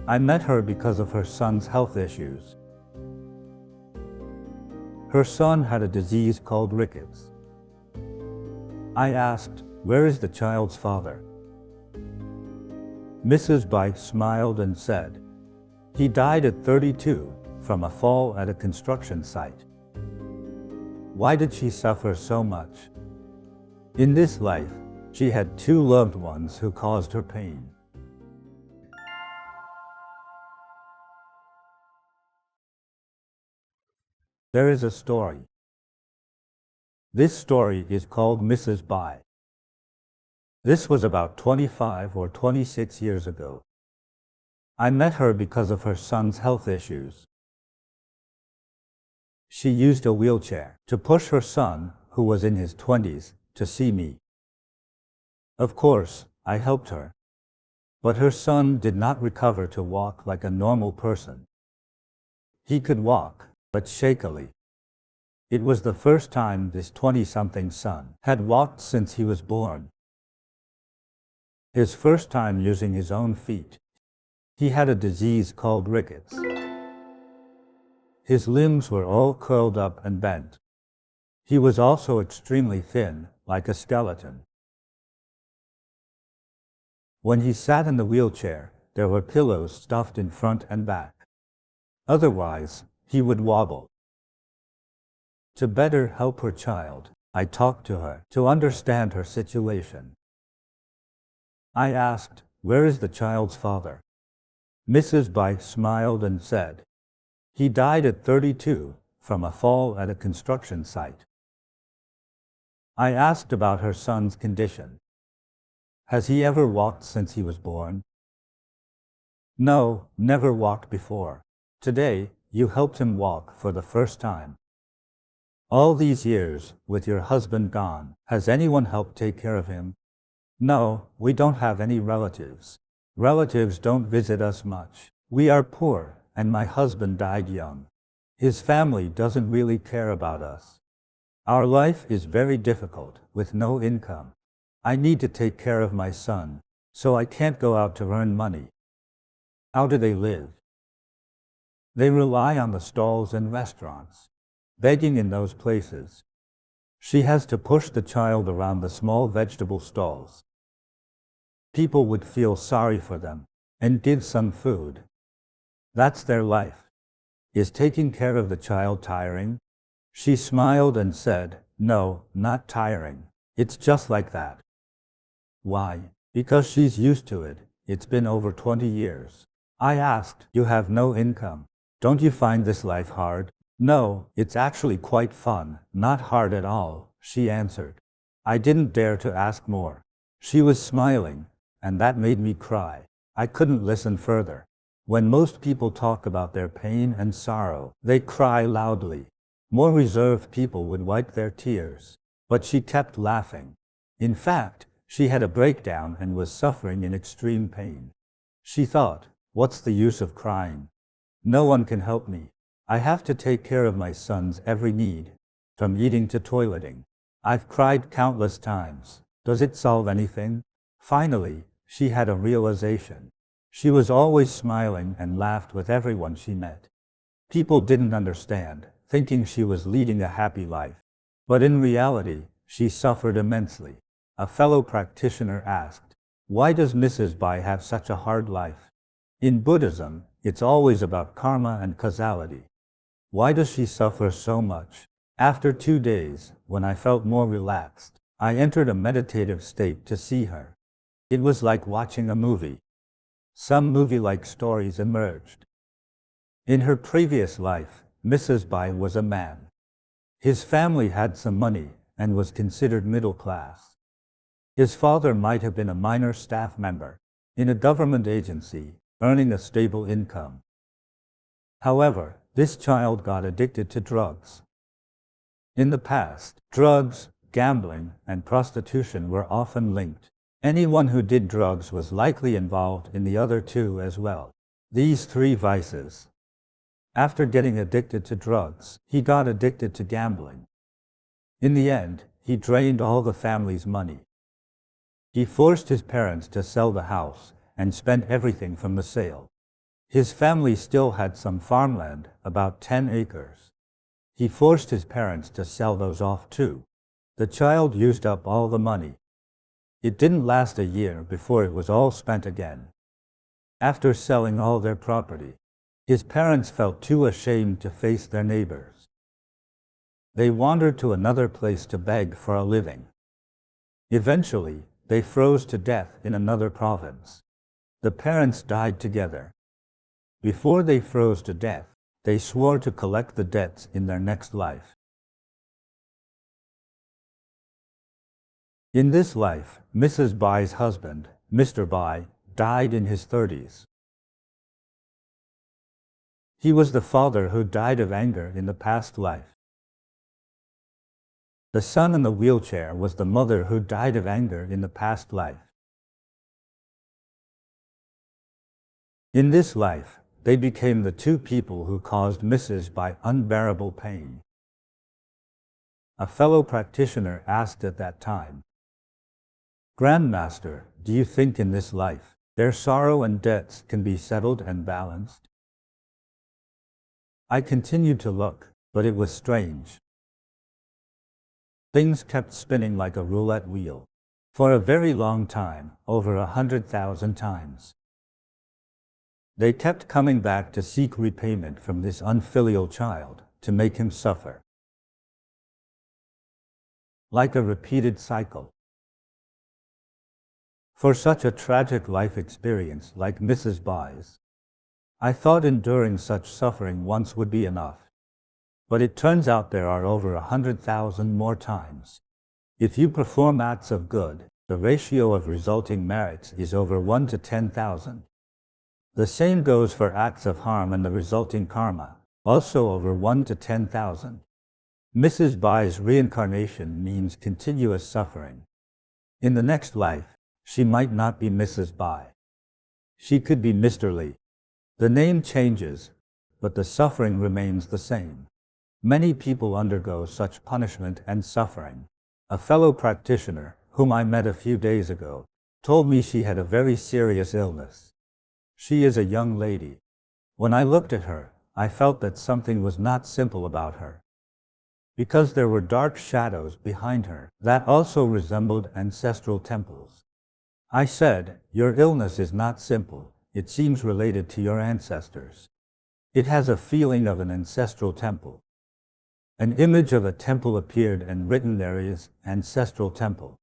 I met her because of her son's health issues. Her son had a disease called Rickets. I asked, "Where is the child's father?" Mrs. Bai smiled and said, "He died at 32 from a fall at a construction site." Why did she suffer so much? In this life, she had two loved ones who caused her pain. There is a story. This story is called Mrs. Bai. This was about 25 or 26 years ago. I met her because of her son's health issues. She used a wheelchair to push her son, who was in his 20s, to see me. Of course, I helped her. But her son did not recover to walk like a normal person. He could walk, but shakily. It was the first time this 20-something son had walked since he was born. His first time using his own feet. He had a disease called Rickets. His limbs were all curled up and bent. He was also extremely thin, like a skeleton. When he sat in the wheelchair, there were pillows stuffed in front and back. Otherwise, he would wobble. To better help her child, I talked to her to understand her situation. I asked, "Where is the child's father?" Mrs. Bai smiled and said, "He died at 32 from a fall at a construction site." I asked about her son's condition. Has he ever walked since he was born? No, never walked before. Today, you helped him walk for the first time. All these years, with your husband gone, has anyone helped take care of him? No, we don't have any relatives. Relatives don't visit us much. We are poor, and my husband died young. His family doesn't really care about us. Our life is very difficult, with no income. I need to take care of my son, so I can't go out to earn money. How do they live? They rely on the stalls and restaurants, begging in those places. She has to push the child around the small vegetable stalls. People would feel sorry for them and give some food. That's their life. Is taking care of the child tiring? She smiled and said, "No, not tiring. It's just like that." Why? Because she's used to it. It's been over 20 years. I asked, "You have no income. Don't you find this life hard?" "No, it's actually quite fun, not hard at all," she answered. I didn't dare to ask more. She was smiling, and that made me cry. I couldn't listen further. When most people talk about their pain and sorrow, they cry loudly. More reserved people would wipe their tears. But she kept laughing. In fact, she had a breakdown and was suffering in extreme pain. She thought, "What's the use of crying? No one can help me. I have to take care of my son's every need, from eating to toileting. I've cried countless times. Does it solve anything?" Finally, she had a realization. She was always smiling and laughed with everyone she met. People didn't understand, thinking she was leading a happy life. But in reality, she suffered immensely. A fellow practitioner asked, "Why does Mrs. Bai have such a hard life?" In Buddhism, it's always about karma and causality. Why does she suffer so much? After 2 days, when I felt more relaxed, I entered a meditative state to see her. It was like watching a movie. Some movie-like stories emerged. In her previous life, Mrs. Bai was a man. His family had some money and was considered middle class. His father might have been a minor staff member in a government agency, earning a stable income. However, this child got addicted to drugs. In the past, drugs, gambling, and prostitution were often linked. Anyone who did drugs was likely involved in the other two as well. These 3 vices. After getting addicted to drugs, he got addicted to gambling. In the end, he drained all the family's money. He forced his parents to sell the house and spent everything from the sale. His family still had some farmland, about 10 acres. He forced his parents to sell those off too. The child used up all the money. It didn't last a year before it was all spent again. After selling all their property, his parents felt too ashamed to face their neighbors. They wandered to another place to beg for a living. Eventually, they froze to death in another province. The parents died together. Before they froze to death, they swore to collect the debts in their next life. In this life, Mrs. Bai's husband, Mr. Bai, died in his 30s. He was the father who died of anger in the past life. The son in the wheelchair was the mother who died of anger in the past life. In this life, they became the two people who caused Mrs. Bai unbearable pain. A fellow practitioner asked at that time, "Grandmaster, do you think in this life, their sorrow and debts can be settled and balanced?" I continued to look, but it was strange. Things kept spinning like a roulette wheel. For a very long time, over 100,000 times. They kept coming back to seek repayment from this unfilial child, to make him suffer. Like a repeated cycle. For such a tragic life experience like Mrs. Bai's, I thought enduring such suffering once would be enough. But it turns out there are over 100,000 more times. If you perform acts of good, the ratio of resulting merits is over 1 to 10,000. The same goes for acts of harm and the resulting karma, also over 1 to 10,000. Mrs. Bai's reincarnation means continuous suffering. In the next life, she might not be Mrs. Bai. She could be Mr. Lee. The name changes, but the suffering remains the same. Many people undergo such punishment and suffering. A fellow practitioner, whom I met a few days ago, told me she had a very serious illness. She is a young lady. When I looked at her, I felt that something was not simple about her. Because there were dark shadows behind her that also resembled ancestral temples. I said, "Your illness is not simple. It seems related to your ancestors. It has a feeling of an ancestral temple." An image of a temple appeared and written there is ancestral temple.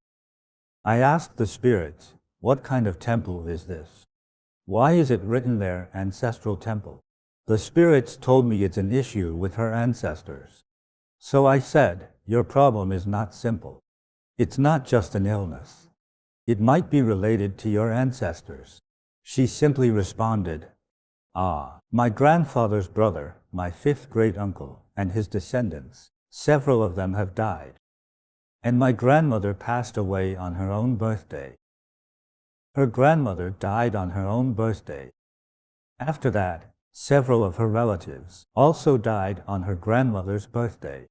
I asked the spirits, "What kind of temple is this? Why is it written there ancestral temple?" The spirits told me it's an issue with her ancestors. So I said, "Your problem is not simple. It's not just an illness. It might be related to your ancestors." She simply responded, "My grandfather's brother, my 5th great-uncle, and his descendants, several of them have died. And my grandmother passed away on her own birthday. Her grandmother died on her own birthday. After that, several of her relatives also died on her grandmother's birthday.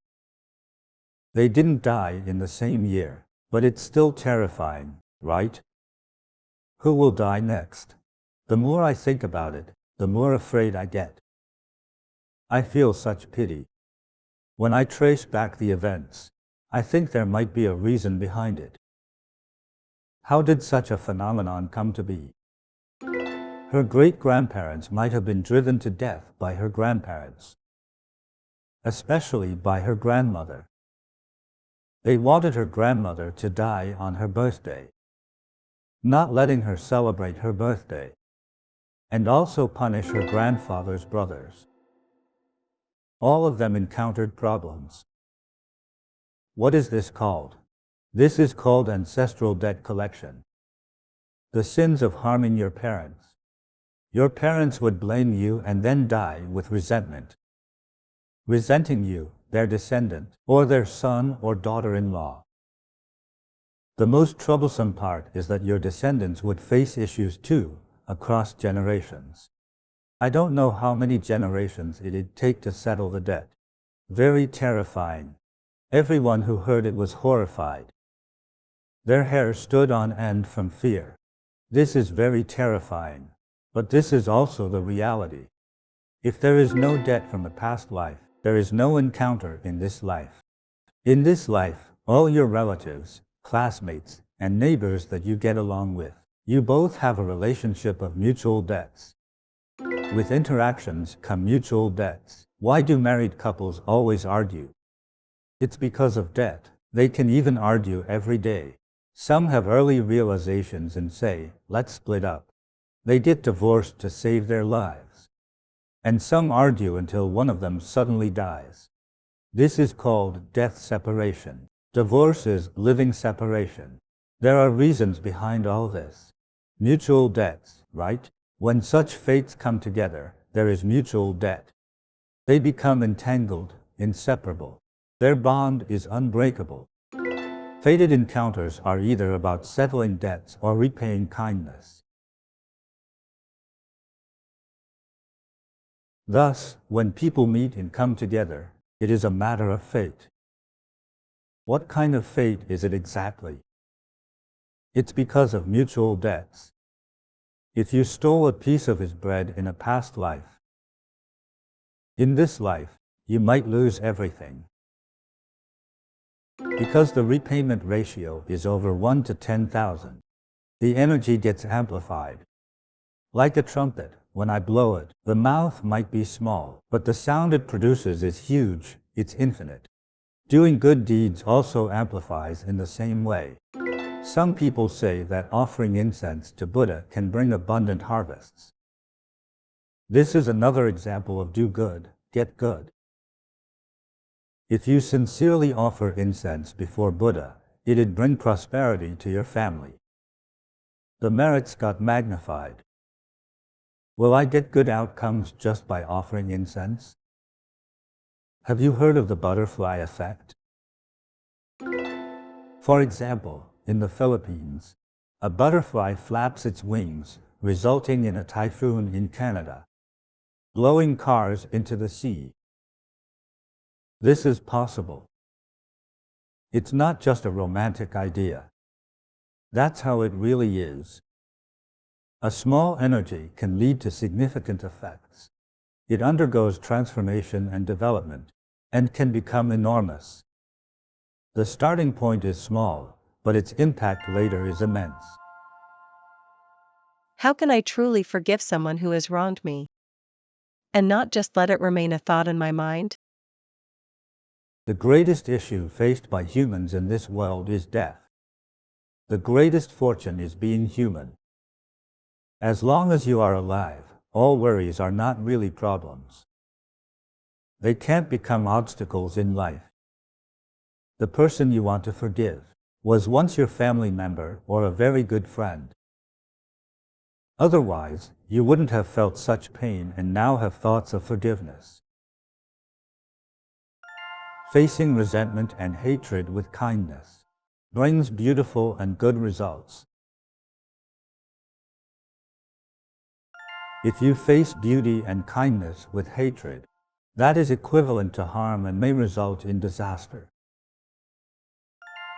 They didn't die in the same year, but it's still terrifying, right? Who will die next? The more I think about it, the more afraid I get. I feel such pity. When I trace back the events, I think there might be a reason behind it. How did such a phenomenon come to be? Her great-grandparents might have been driven to death by her grandparents, especially by her grandmother. They wanted her grandmother to die on her birthday, not letting her celebrate her birthday, and also punish her grandfather's brothers. All of them encountered problems. What is this called? This is called ancestral debt collection. The sins of harming your parents. Your parents would blame you and then die with resentment. Resenting you, their descendant, or their son or daughter-in-law. The most troublesome part is that your descendants would face issues too, across generations. I don't know how many generations it'd take to settle the debt. Very terrifying. Everyone who heard it was horrified. Their hair stood on end from fear. This is very terrifying. But this is also the reality. If there is no debt from a past life, there is no encounter in this life. In this life, all your relatives, classmates, and neighbors that you get along with, you both have a relationship of mutual debts. With interactions come mutual debts. Why do married couples always argue? It's because of debt. They can even argue every day. Some have early realizations and say, let's split up. They get divorced to save their lives. And some argue until one of them suddenly dies. This is called death separation. Divorce is living separation. There are reasons behind all this. Mutual debts, right? When such fates come together, there is mutual debt. They become entangled, inseparable. Their bond is unbreakable. Fated encounters are either about settling debts or repaying kindness. Thus, when people meet and come together, it is a matter of fate. What kind of fate is it exactly? It's because of mutual debts. If you stole a piece of his bread in a past life, in this life, you might lose everything. Because the repayment ratio is over 1 to 10,000, the energy gets amplified. Like a trumpet, when I blow it, the mouth might be small, but the sound it produces is huge, it's infinite. Doing good deeds also amplifies in the same way. Some people say that offering incense to Buddha can bring abundant harvests. This is another example of do good, get good. If you sincerely offer incense before Buddha, it'd bring prosperity to your family. The merits got magnified. Will I get good outcomes just by offering incense? Have you heard of the butterfly effect? For example, in the Philippines, a butterfly flaps its wings, resulting in a typhoon in Canada, blowing cars into the sea. This is possible. It's not just a romantic idea. That's how it really is. A small energy can lead to significant effects. It undergoes transformation and development, and can become enormous. The starting point is small, but its impact later is immense. How can I truly forgive someone who has wronged me? And not just let it remain a thought in my mind? The greatest issue faced by humans in this world is death. The greatest fortune is being human. As long as you are alive, all worries are not really problems. They can't become obstacles in life. The person you want to forgive was once your family member or a very good friend. Otherwise, you wouldn't have felt such pain and now have thoughts of forgiveness. Facing resentment and hatred with kindness brings beautiful and good results. If you face beauty and kindness with hatred, that is equivalent to harm and may result in disaster.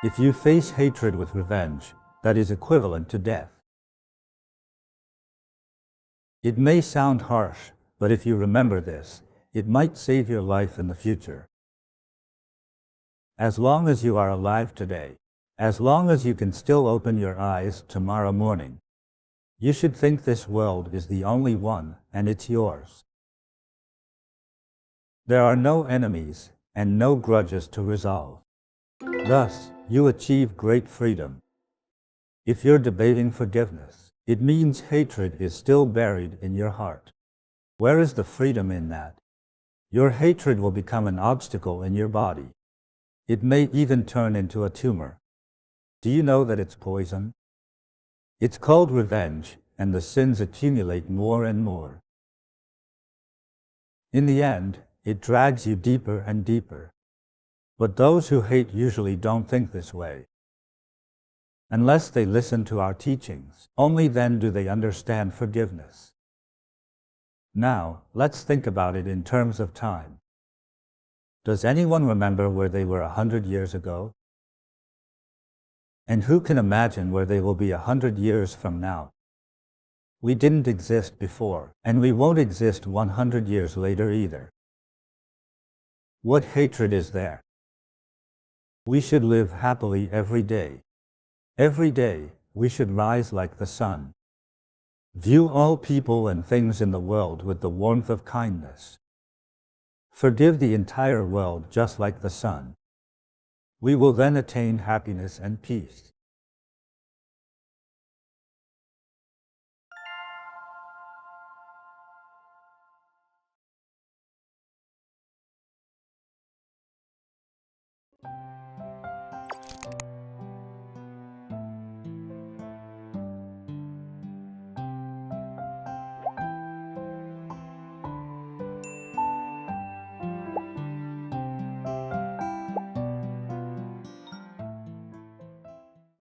If you face hatred with revenge, that is equivalent to death. It may sound harsh, but if you remember this, it might save your life in the future. As long as you are alive today, as long as you can still open your eyes tomorrow morning, you should think this world is the only one and it's yours. There are no enemies and no grudges to resolve. Thus, you achieve great freedom. If you're debating forgiveness, it means hatred is still buried in your heart. Where is the freedom in that? Your hatred will become an obstacle in your body. It may even turn into a tumor. Do you know that it's poison? It's called revenge, and the sins accumulate more and more. In the end, it drags you deeper and deeper. But those who hate usually don't think this way. Unless they listen to our teachings, only then do they understand forgiveness. Now, let's think about it in terms of time. Does anyone remember where they were 100 years ago? And who can imagine where they will be 100 years from now? We didn't exist before, and we won't exist 100 years later either. What hatred is there? We should live happily every day. Every day, we should rise like the sun. View all people and things in the world with the warmth of kindness. Forgive the entire world just like the sun. We will then attain happiness and peace.